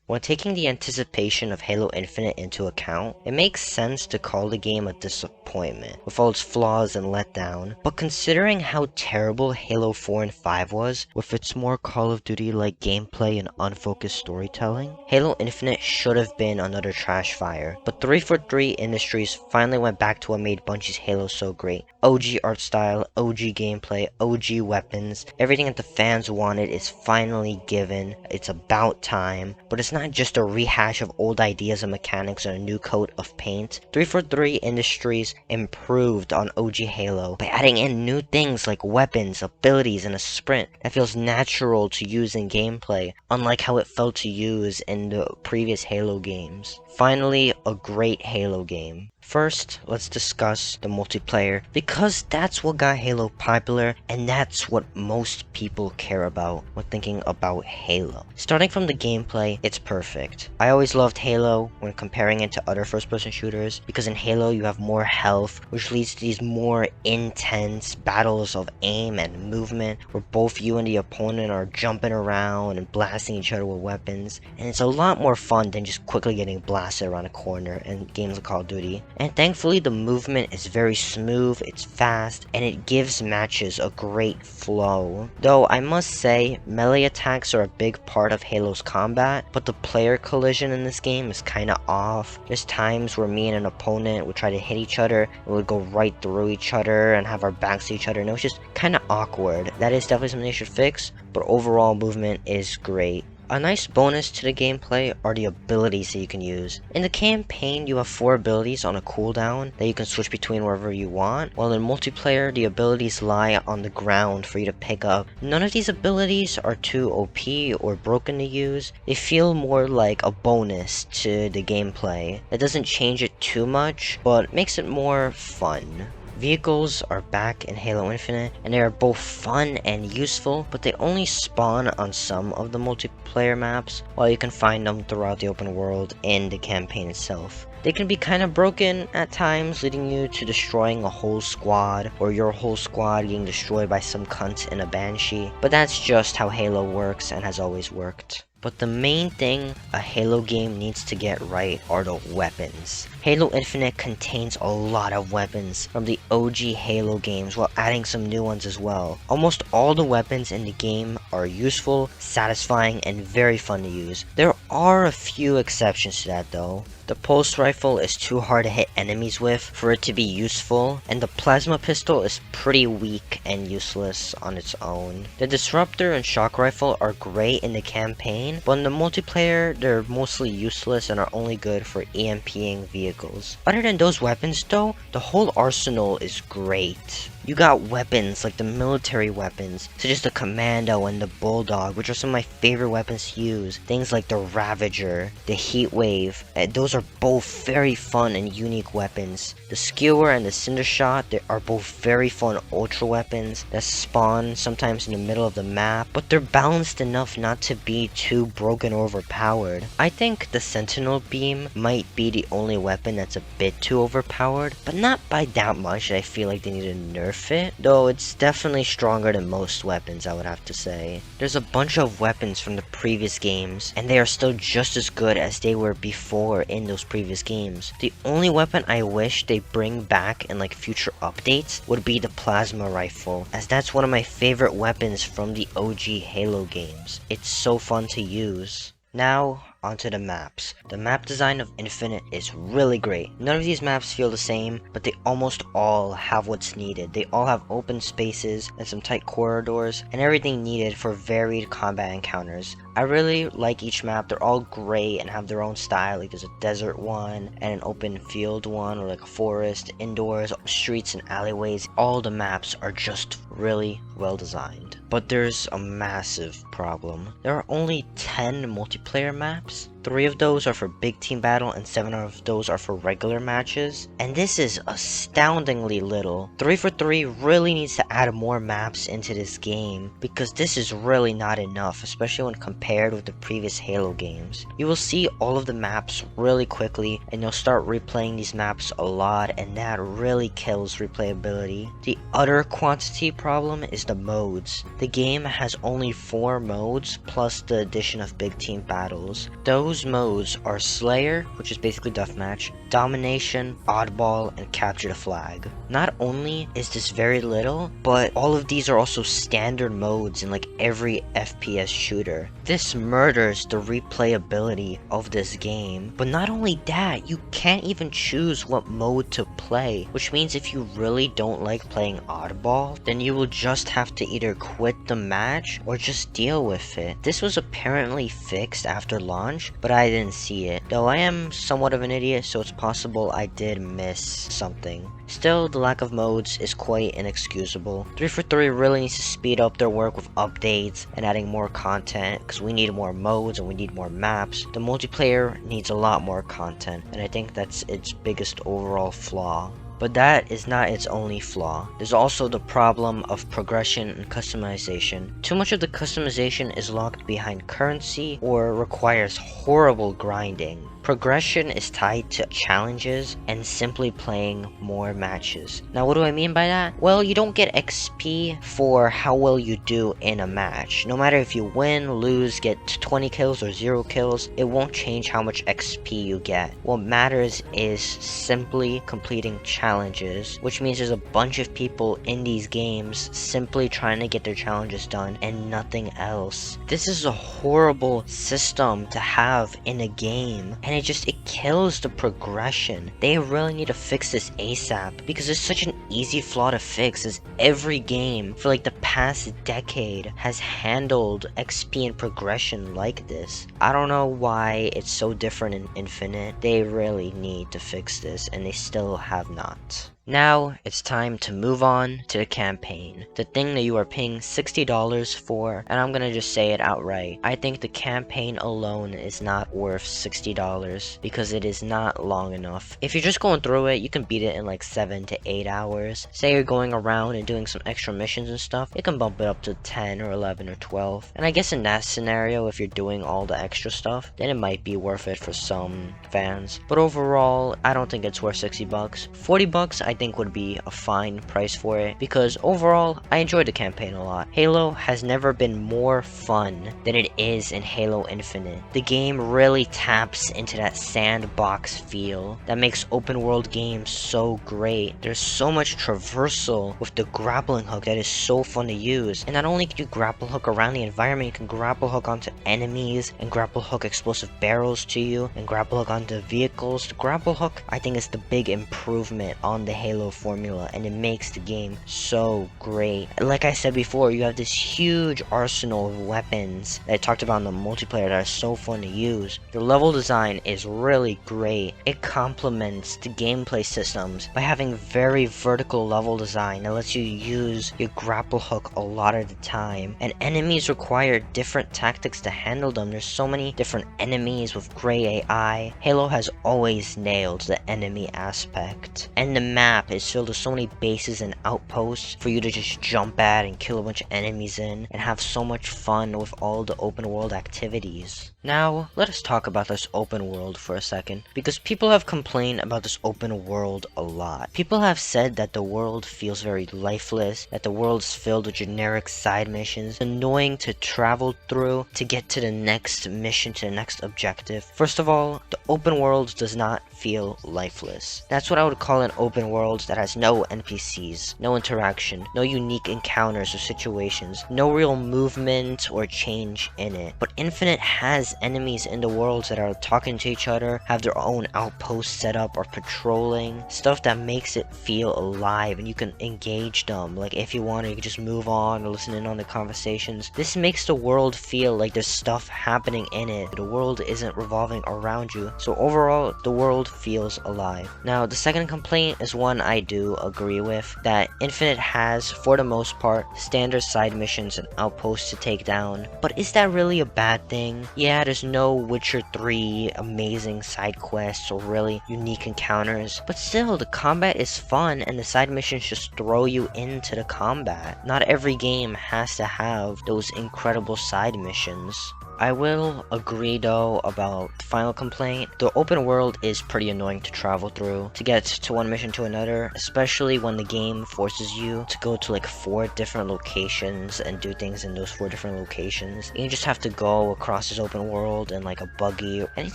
When taking the anticipation of Halo Infinite into account, it makes sense to call the game a disappointment, with all its flaws and letdown, but considering how terrible Halo 4 and 5 was, with its more Call of Duty-like gameplay and unfocused storytelling, Halo Infinite should have been another trash fire. But 343 Industries finally went back to what made Bungie's Halo so great. OG art style, OG gameplay, OG weapons, everything that the fans wanted is finally given. It's about time, but it's not just a rehash of old ideas and mechanics and a new coat of paint. 343 Industries improved on OG Halo by adding in new things like weapons, abilities, and a sprint that feels natural to use in gameplay, unlike how it felt to use in the previous Halo games. Finally, a great Halo game. First, let's discuss the multiplayer, because that's what got Halo popular, and that's what most people care about when thinking about Halo. Starting from the gameplay, it's perfect. I always loved Halo when comparing it to other first-person shooters, because in Halo you have more health, which leads to these more intense battles of aim and movement, where both you and the opponent are jumping around and blasting each other with weapons, and it's a lot more fun than just quickly getting blasted around a corner in games like Call of Duty. And thankfully the movement is very smooth, it's fast, and it gives matches a great flow. Though I must say, melee attacks are a big part of Halo's combat, but the player collision in this game is kinda off. There's times where me and an opponent would try to hit each other, and we would go right through each other and have our backs to each other, and it was just kinda awkward. That is definitely something they should fix, but overall movement is great. A nice bonus to the gameplay are the abilities that you can use. In the campaign, you have 4 abilities on a cooldown that you can switch between wherever you want, while in multiplayer, the abilities lie on the ground for you to pick up. None of these abilities are too OP or broken to use. They feel more like a bonus to the gameplay. It doesn't change it too much, but makes it more fun. Vehicles are back in Halo Infinite, and they are both fun and useful, but they only spawn on some of the multiplayer maps, while you can find them throughout the open world in the campaign itself. They can be kind of broken at times, leading you to destroying a whole squad, or your whole squad getting destroyed by some cunt in a Banshee, but that's just how Halo works and has always worked. But the main thing a Halo game needs to get right are the weapons. Halo Infinite contains a lot of weapons from the OG Halo games while adding some new ones as well. Almost all the weapons in the game are useful, satisfying, and very fun to use. There are a few exceptions to that though. The pulse rifle is too hard to hit enemies with for it to be useful, and the plasma pistol is pretty weak and useless on its own. The disruptor and shock rifle are great in the campaign, but in the multiplayer they're mostly useless and are only good for EMPing vehicles. Other than those weapons though, the whole arsenal is great. You got weapons like the military weapons, such as the Commando and the Bulldog, which are some of my favorite weapons to use. Things like the Ravager, the Heatwave, those are both very fun and unique weapons. The Skewer and the Cinder Shot, they are both very fun ultra weapons that spawn sometimes in the middle of the map, but they're balanced enough not to be too broken or overpowered. I think the Sentinel Beam might be the only weapon that's a bit too overpowered, but not by that much that I feel like they need to nerf it, though it's definitely stronger than most weapons, I would have to say. There's a bunch of weapons from the previous games, and they are still just as good as they were before in those previous games. The only weapon I wish they bring back in like future updates would be the plasma rifle, as that's one of my favorite weapons from the OG Halo games. It's so fun to use. Now, onto the maps. The map design of Infinite is really great. None of these maps feel the same, but they almost all have what's needed. They all have open spaces and some tight corridors, and everything needed for varied combat encounters. I really like each map. They're all great and have their own style. Like there's a desert one and an open field one, or like a forest, indoors, streets and alleyways. All the maps are just really well designed. But there's a massive problem. There are only 10 multiplayer maps. 3 of those are for big team battle and 7 of those are for regular matches, and this is astoundingly little. 343 really needs to add more maps into this game, because this is really not enough, especially when compared with the previous Halo games. You will see all of the maps really quickly, and you'll start replaying these maps a lot, and that really kills replayability. The other quantity problem is the modes. The game has only 4 modes, plus the addition of big team battles. Those Those modes are Slayer, which is basically deathmatch, Domination, Oddball, and Capture the Flag. Not only is this very little, but all of these are also standard modes in like every FPS shooter. This murders the replayability of this game. But not only that, you can't even choose what mode to play, which means if you really don't like playing Oddball, then you will just have to either quit the match or just deal with it. This was apparently fixed after launch, but I didn't see it. Though I am somewhat of an idiot, so it's possible I did miss something. Still, the lack of modes is quite inexcusable. 343 really needs to speed up their work with updates and adding more content, because we need more modes and we need more maps. The multiplayer needs a lot more content, and I think that's its biggest overall flaw. But that is not its only flaw. There's also the problem of progression and customization. Too much of the customization is locked behind currency or requires horrible grinding. Progression is tied to challenges and simply playing more matches. Now, what do I mean by that? Well, you don't get XP for how well you do in a match. No matter if you win, lose, get 20 kills or 0 kills, it won't change how much XP you get. What matters is simply completing challenges, which means there's a bunch of people in these games simply trying to get their challenges done and nothing else. This is a horrible system to have in a game, and it kills the progression. They really need to fix this ASAP, because it's such an easy flaw to fix, as every game for like the past decade has handled XP and progression like this. I don't know why it's so different in Infinite. They really need to fix this, and they still have not. Now, it's time to move on to the campaign. The thing that you are paying $60 for, and I'm gonna just say it outright. I think the campaign alone is not worth $60 because it is not long enough. If you're just going through it, you can beat it in like 7 to 8 hours. Say you're going around and doing some extra missions and stuff, it can bump it up to 10 or 11 or 12. And I guess in that scenario, if you're doing all the extra stuff, then it might be worth it for some fans. But overall, I don't think it's worth 60 bucks. 40 bucks, I think would be a fine price for it, because overall I enjoyed the campaign a lot. Halo has never been more fun than it is in Halo Infinite. The game really taps into that sandbox feel that makes open world games so great. There's so much traversal with the grappling hook that is so fun to use, and not only can you grapple hook around the environment, you can grapple hook onto enemies and grapple hook explosive barrels to you and grapple hook onto vehicles. The grapple hook, I think, is the big improvement on the Halo formula, and it makes the game so great. Like I said before, you have this huge arsenal of weapons that I talked about in the multiplayer that are so fun to use. Your level design is really great. It complements the gameplay systems by having very vertical level design that lets you use your grapple hook a lot of the time, and enemies require different tactics to handle them. There's so many different enemies with gray AI. Halo has always nailed the enemy aspect, and the map is filled with so many bases and outposts for you to just jump at and kill a bunch of enemies in and have so much fun with all the open world activities. Now, let us talk about this open world for a second, because people have complained about this open world a lot. People have said that the world feels very lifeless, that the world's filled with generic side missions, annoying to travel through to get to the next mission, to the next objective. First of all, the open world does not feel lifeless. That's what I would call an open world that has no NPCs, no interaction, no unique encounters or situations, no real movement or change in it. But Infinite has enemies in the worlds that are talking to each other, have their own outposts set up or patrolling, stuff that makes it feel alive and you can engage them. Like if you want to, you can just move on or listen in on the conversations. This makes the world feel like there's stuff happening in it. The world isn't revolving around you. So overall, the world feels alive. Now, the second complaint is one I do agree with, that Infinite has, for the most part, standard side missions and outposts to take down. But is that really a bad thing? Yeah, there's no Witcher 3 amazing side quests or really unique encounters, but still, the combat is fun and the side missions just throw you into the combat. Not every game has to have those incredible side missions. I will agree though about the final complaint. The open world is pretty annoying to travel through, to get to one mission to another, especially when the game forces you to go to like 4 different locations and do things in those 4 different locations. And you just have to go across this open world in like a buggy, and it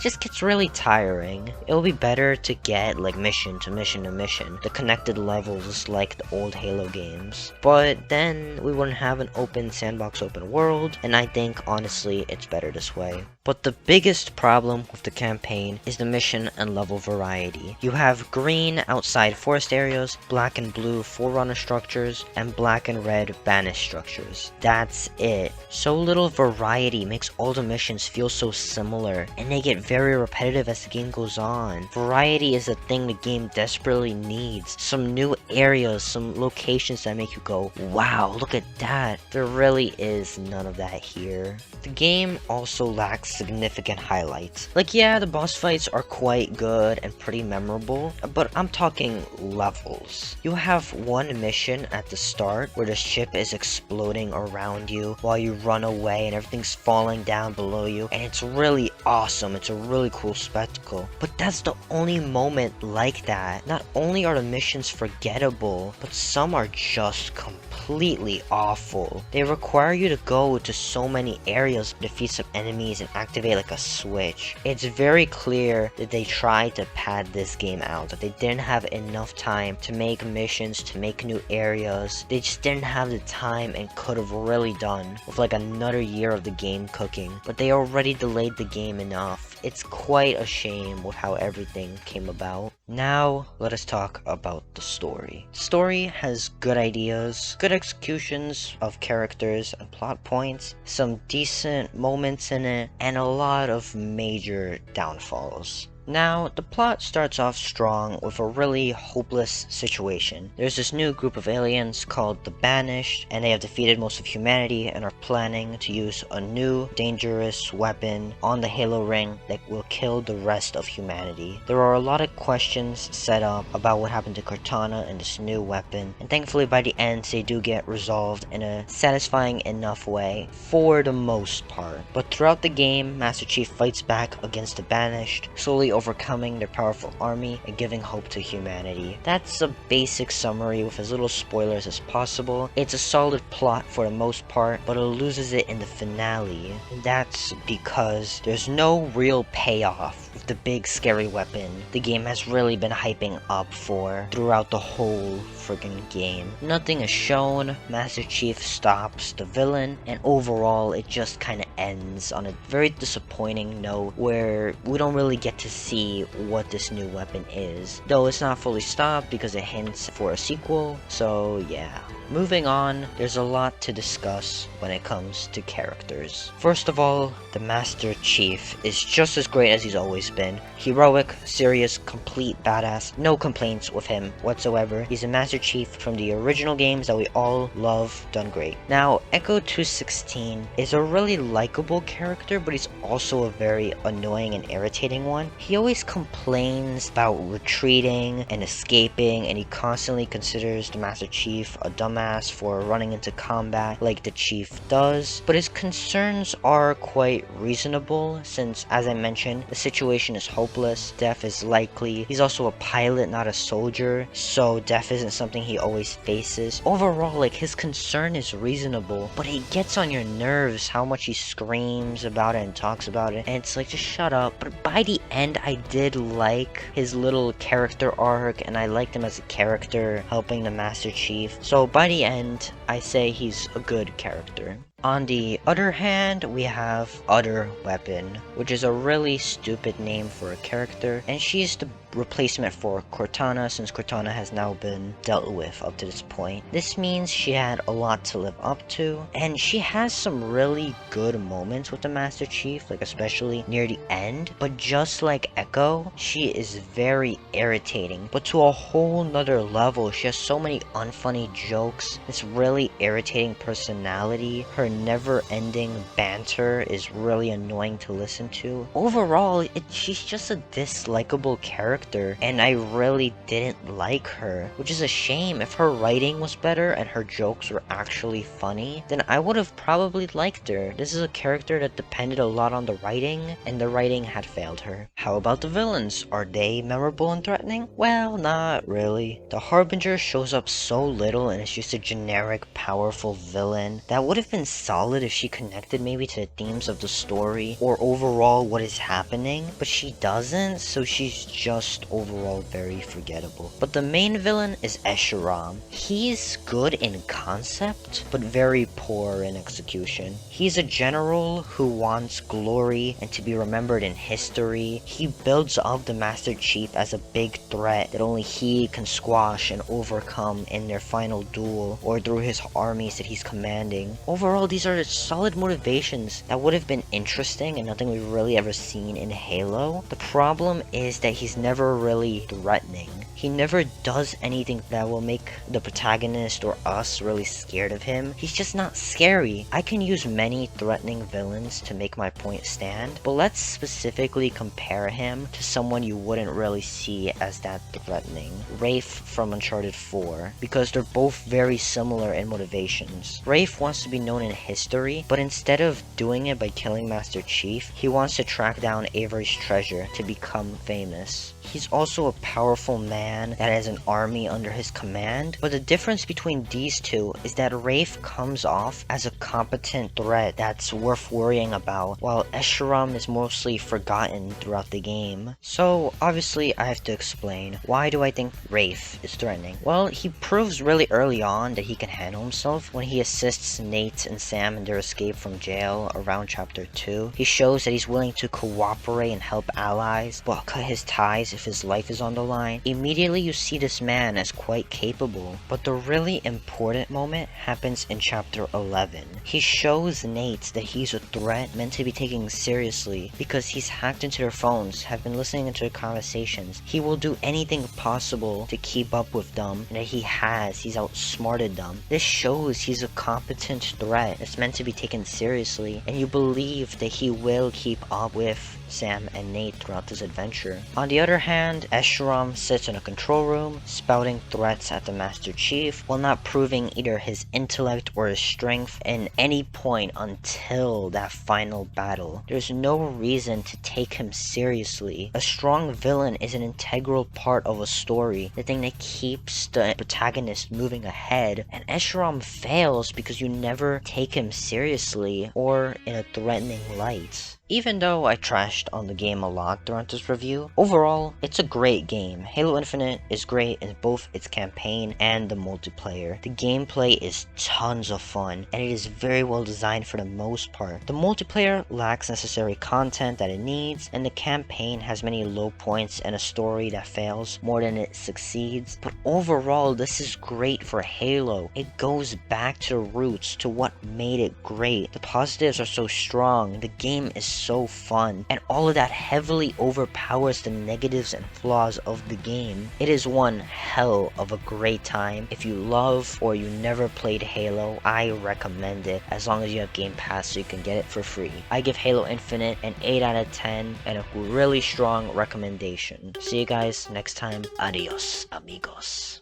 just gets really tiring. It'll be better to get like mission to mission to mission, the connected levels like the old Halo games. But then we wouldn't have an open sandbox open world, and I think honestly it's better this way. But the biggest problem with the campaign is the mission and level variety. You have green outside forest areas, black and blue forerunner structures, and black and red banished structures. That's it. So little variety makes all the missions feel so similar, and they get very repetitive as the game goes on. Variety is a thing the game desperately needs. Some new areas, some locations that make you go, wow, look at that. There really is none of that here. The game also lacks significant highlights. Like, yeah, the boss fights are quite good and pretty memorable, but I'm talking levels. You have one mission at the start where the ship is exploding around you while you run away and everything's falling down below you, and it's really awesome. It's a really cool spectacle. But that's the only moment like that. Not only are the missions forgettable, but some are just completely awful. They require you to go to so many areas, defeat some enemies, and activate like a switch. It's very clear that they tried to pad this game out, that they didn't have enough time to make missions, to make new areas. They just didn't have the time and could have really done with like another year of the game cooking, but they already delayed the game enough. It's quite a shame with how everything came about. Now, let us talk about the story. The story has good ideas, good executions of characters and plot points, some decent moments in it, and a lot of major downfalls. Now, the plot starts off strong with a really hopeless situation. There's this new group of aliens called the Banished, and they have defeated most of humanity and are planning to use a new dangerous weapon on the Halo ring that will kill the rest of humanity. There are a lot of questions set up about what happened to Cortana and this new weapon, and thankfully by the end they do get resolved in a satisfying enough way for the most part. But throughout the game, Master Chief fights back against the Banished, slowly overcoming their powerful army and giving hope to humanity. That's a basic summary with as little spoilers as possible. It's a solid plot for the most part, but it loses it in the finale. And that's because there's no real payoff with the big scary weapon the game has really been hyping up for throughout the whole friggin' game. Nothing is shown, Master Chief stops the villain, and overall it just kinda ends on a very disappointing note where we don't really get to see what this new weapon is. Though it's not fully stopped because it hints for a sequel, so yeah. Moving on, there's a lot to discuss when it comes to characters. First of all, the Master Chief is just as great as he's always been. Heroic, serious, complete badass, no complaints with him whatsoever. He's a Master Chief from the original games that we all love, done great. Now, Echo 216 is a really likable character, but he's also a very annoying and irritating one. He always complains about retreating and escaping, and he constantly considers the Master Chief a dumbass for running into combat like the Chief does, but his concerns are quite reasonable since, as I mentioned, the situation is hopeless, death is likely. He's also a pilot, not a soldier, so death isn't something he always faces. Overall, like, his concern is reasonable, but it gets on your nerves how much he screams about it and talks about it, and it's like, just shut up. But by the end, I did like his little character arc, and I liked him as a character helping the Master Chief, so by the end, I say he's a good character. On the other hand, we have Other Weapon, which is a really stupid name for a character, and she's the replacement for Cortana since Cortana has now been dealt with up to this point. This means she had a lot to live up to, and she has some really good moments with the Master Chief, like especially near the end, but just like Echo, she is very irritating, but to a whole nother level. She has so many unfunny jokes, this really irritating personality, her never-ending banter is really annoying to listen to. Overall, she's just a dislikable character, and I really didn't like her, which is a shame. If her writing was better and her jokes were actually funny, then I would have probably liked her. This is a character that depended a lot on the writing, and the writing had failed her. How about the villains? Are they memorable and threatening? Well, not really. The Harbinger shows up so little and is just a generic, powerful villain that would have been solid if she connected maybe to the themes of the story or overall what is happening, but she doesn't, so she's just overall very forgettable. But the main villain is Escharum. He's good in concept, but very poor in execution. He's a general who wants glory and to be remembered in history. He builds up the Master Chief as a big threat that only he can squash and overcome in their final duel or through his armies that he's commanding. Overall, these are solid motivations that would have been interesting and nothing we've really ever seen in Halo. The problem is that he's never really threatening. He never does anything that will make the protagonist or us really scared of him. He's just not scary. I can use many threatening villains to make my point stand, but let's specifically compare him to someone you wouldn't really see as that threatening. Rafe from Uncharted 4, because they're both very similar in motivations. Rafe wants to be known in history, but instead of doing it by killing Master Chief, he wants to track down Avery's treasure to become famous. He's also a powerful man that has an army under his command, but the difference between these two is that Rafe comes off as a competent threat that's worth worrying about, while Escharum is mostly forgotten throughout the game. So obviously I have to explain, why do I think Rafe is threatening? Well, he proves really early on that he can handle himself when he assists Nate and Sam in their escape from jail around chapter 2. He shows that he's willing to cooperate and help allies, but cut his ties if his life is on the line. Immediately you see this man as quite capable, but the really important moment happens in chapter 11. He shows Nate that he's a threat meant to be taken seriously because he's hacked into their phones, have been listening into their conversations. He will do anything possible to keep up with them, and that he's outsmarted them. This shows he's a competent threat that's meant to be taken seriously, and you believe that he will keep up with Sam and Nate throughout this adventure. On the other hand, Escharum sits in a control room, spouting threats at the Master Chief, while not proving either his intellect or his strength in any point until that final battle. There's no reason to take him seriously. A strong villain is an integral part of a story, the thing that keeps the protagonist moving ahead, and Escharum fails because you never take him seriously or in a threatening light. Even though I trashed on the game a lot throughout this review, overall, it's a great game. Halo Infinite is great in both its campaign and the multiplayer. The gameplay is tons of fun, and it is very well designed for the most part. The multiplayer lacks necessary content that it needs, and the campaign has many low points and a story that fails more than it succeeds. But overall, this is great for Halo. It goes back to the roots, to what made it great. The positives are so strong, the game is so fun, and all of that heavily overpowers the negatives and flaws of the game. It is one hell of a great time. If you love or you never played Halo, I recommend it, as long as you have Game Pass so you can get it for free. I give Halo Infinite an 8 out of 10 and a really strong recommendation. See you guys next time. Adios, amigos.